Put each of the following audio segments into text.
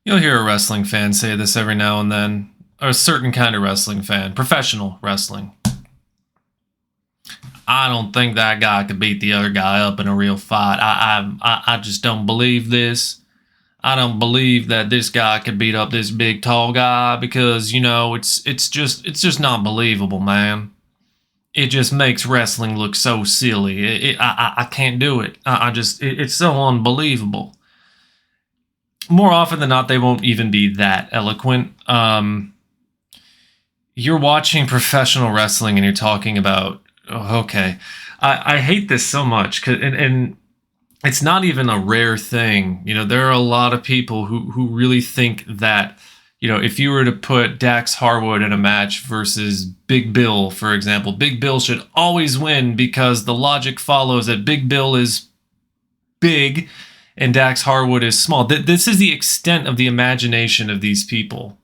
You'll hear a wrestling fan say this every now and then. Or a certain kind of wrestling fan. Professional wrestling. I don't think that guy could beat the other guy up in a real fight. I just don't believe this. I don't believe that this guy could beat up this big tall guy because, it's just not believable, man. It just makes wrestling look so silly. I can't do it. It's so unbelievable. More often than not, they won't even be that eloquent. You're watching professional wrestling and you're talking about, oh, okay. I hate this so much, and it's not even a rare thing. There are a lot of people who really think that, if you were to put Dax Harwood in a match versus Big Bill, for example, Big Bill should always win because the logic follows that Big Bill is big and Dax Harwood is small. This is the extent of the imagination of these people.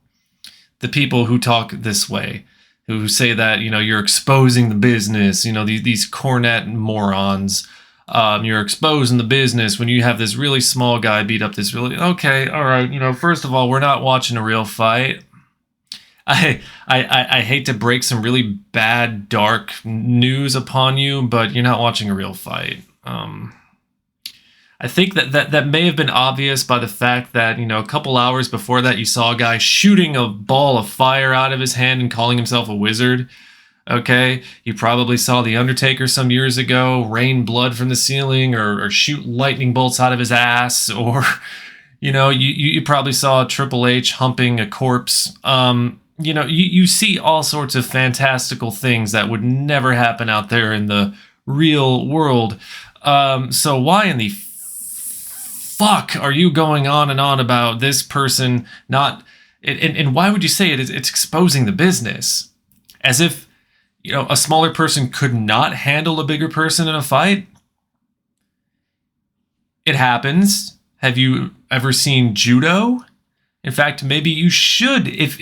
The people who talk this way, who say that, you're exposing the business, these cornet morons. You're exposing the business when you have this really small guy beat up this really... Okay, all right, first of all, we're not watching a real fight. I hate to break some really bad, dark news upon you, but you're not watching a real fight. I think that may have been obvious by the fact that, a couple hours before that, you saw a guy shooting a ball of fire out of his hand and calling himself a wizard. Okay, you probably saw The Undertaker some years ago rain blood from the ceiling or shoot lightning bolts out of his ass, or, you probably saw Triple H humping a corpse. You see all sorts of fantastical things that would never happen out there in the real world. So why in the fuck are you going on and on about this person not... And why would you say it? It's exposing the business? As if, a smaller person could not handle a bigger person in a fight? It happens. Have you ever seen judo? In fact, maybe you should. If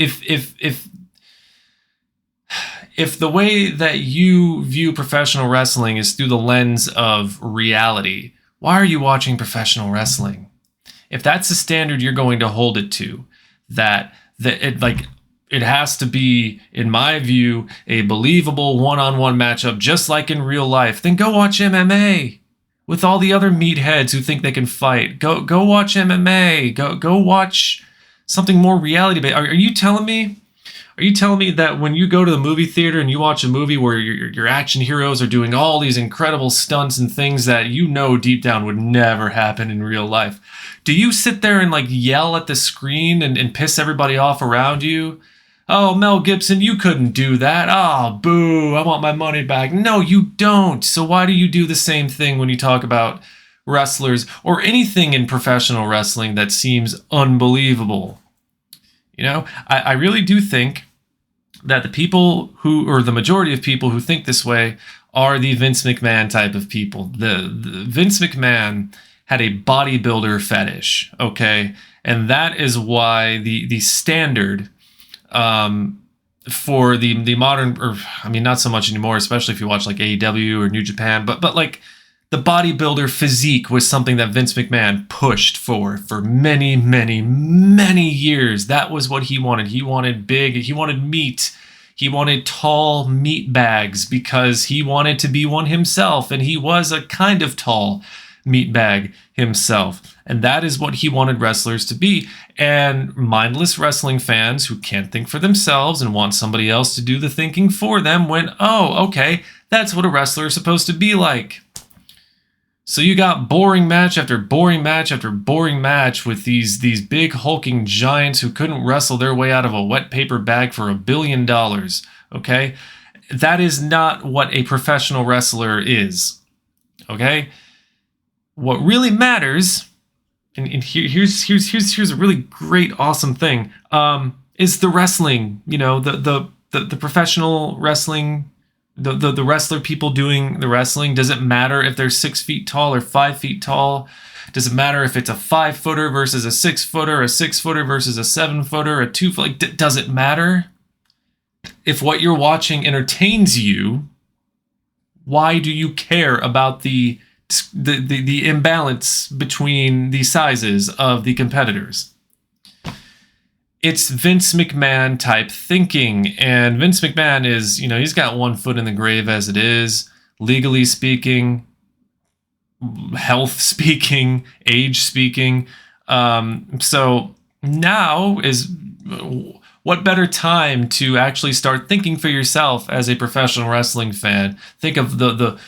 the way that you view professional wrestling is through the lens of reality, why are you watching professional wrestling? If that's the standard you're going to hold it to, it has to be, in my view, a believable one-on-one matchup, just like in real life, then go watch MMA with all the other meatheads who think they can fight. Go watch MMA. Go watch something more reality-based. Are you telling me? Are you telling me that when you go to the movie theater and you watch a movie where your action heroes are doing all these incredible stunts and things that deep down would never happen in real life, do you sit there and yell at the screen and piss everybody off around you? Oh, Mel Gibson, you couldn't do that. Oh, boo, I want my money back. No, you don't. So why do you do the same thing when you talk about wrestlers or anything in professional wrestling that seems unbelievable? I really do think that the people or the majority of people who think this way are the Vince McMahon type of people. The Vince McMahon had a bodybuilder fetish, okay? And that is why the standard for the modern, or I mean, not so much anymore, especially if you watch AEW or New Japan, but the bodybuilder physique was something that Vince McMahon pushed for many, many, many years. That was what he wanted. He wanted big, he wanted meat. He wanted tall meat bags because he wanted to be one himself, and he was a kind of tall meat bag himself. And that is what he wanted wrestlers to be. And mindless wrestling fans who can't think for themselves and want somebody else to do the thinking for them went, oh, okay, that's what a wrestler is supposed to be like. So you got boring match after boring match after boring match with these big hulking giants who couldn't wrestle their way out of a wet paper bag for $1 billion, okay? That is not what a professional wrestler is, okay? What really matters, and here's a really great, awesome thing, is the wrestling, the professional wrestling. The wrestler people doing the wrestling. Does it matter if they're 6 feet tall or 5 feet tall? Does it matter if it's a 5-footer versus a 6-footer, a 6-footer versus a 7-footer, a 2-foot? Does it matter? If what you're watching entertains you, why do you care about the imbalance between the sizes of the competitors? it's Vince McMahon type thinking. And Vince McMahon is, he's got one foot in the grave as it is, legally speaking, health speaking, age speaking. So now is what better time to actually start thinking for yourself as a professional wrestling fan? Think of the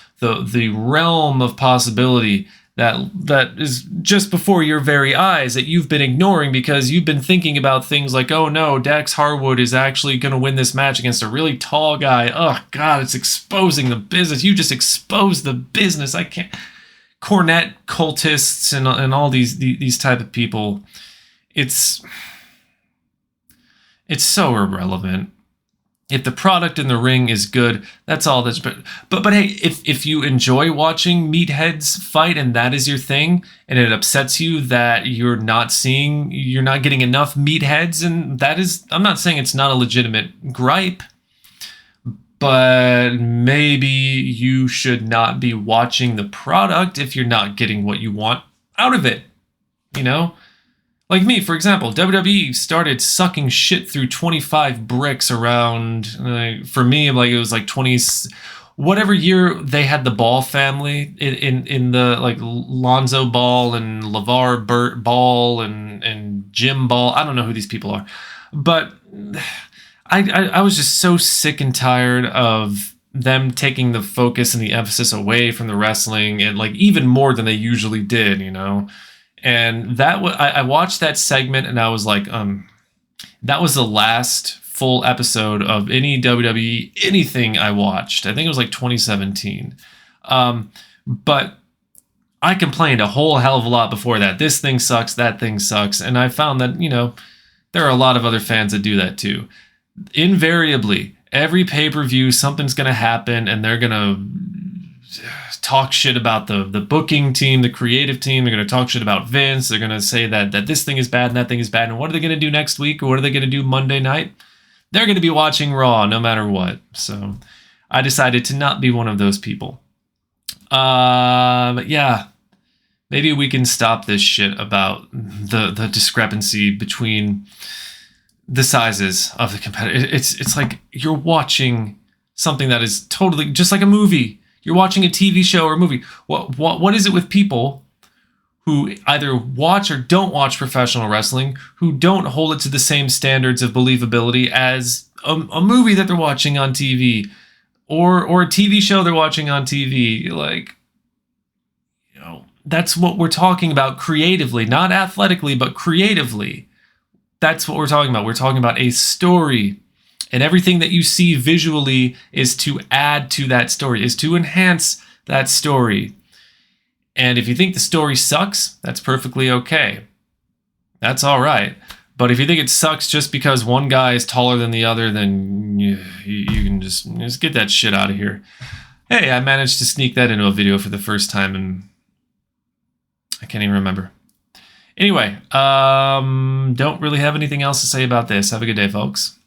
realm of possibility that is just before your very eyes that you've been ignoring because you've been thinking about things like, oh no, Dax Harwood is actually going to win this match against a really tall guy. Oh God, it's exposing the business. You just exposed the business. I can't. Cornette cultists and all these type of people. It's so irrelevant. If the product in the ring is good, that's all that's. But hey, if you enjoy watching meatheads fight and that is your thing, and it upsets you that you're not getting enough meatheads, and that is, I'm not saying it's not a legitimate gripe, but maybe you should not be watching the product if you're not getting what you want out of it. Like me, for example, WWE started sucking shit through 25 bricks around, for me, like it was like 20, whatever year they had the Ball family in the, like, Lonzo Ball and LeVar Ball and Jim Ball. I don't know who these people are. But I was just so sick and tired of them taking the focus and the emphasis away from the wrestling, and like even more than they usually did, And I watched that segment and I was like, that was the last full episode of any WWE anything I watched. I think it was like 2017. But I complained a whole hell of a lot before that. This thing sucks, that thing sucks. And I found that, there are a lot of other fans that do that too. Invariably, every pay-per-view, something's going to happen and they're going to talk shit about the booking team, the creative team. They're going to talk shit about Vince. They're going to say that this thing is bad and that thing is bad. And what are they going to do next week? Or what are they going to do Monday night? They're going to be watching Raw no matter what. So I decided to not be one of those people. But yeah, maybe we can stop this shit about the discrepancy between the sizes of the competitor. It's like you're watching something that is totally just like a movie. You're watching a TV show or a movie. What is it with people who either watch or don't watch professional wrestling, who don't hold it to the same standards of believability as a movie that they're watching on TV or a TV show they're watching on TV? Like, that's what we're talking about creatively, not athletically, but creatively. That's what we're talking about. We're talking about a story. And everything that you see visually is to add to that story, is to enhance that story. And if you think the story sucks, that's perfectly okay. That's all right. But if you think it sucks just because one guy is taller than the other, then you can just get that shit out of here. Hey, I managed to sneak that into a video for the first time, and I can't even remember. Anyway, don't really have anything else to say about this. Have a good day, folks.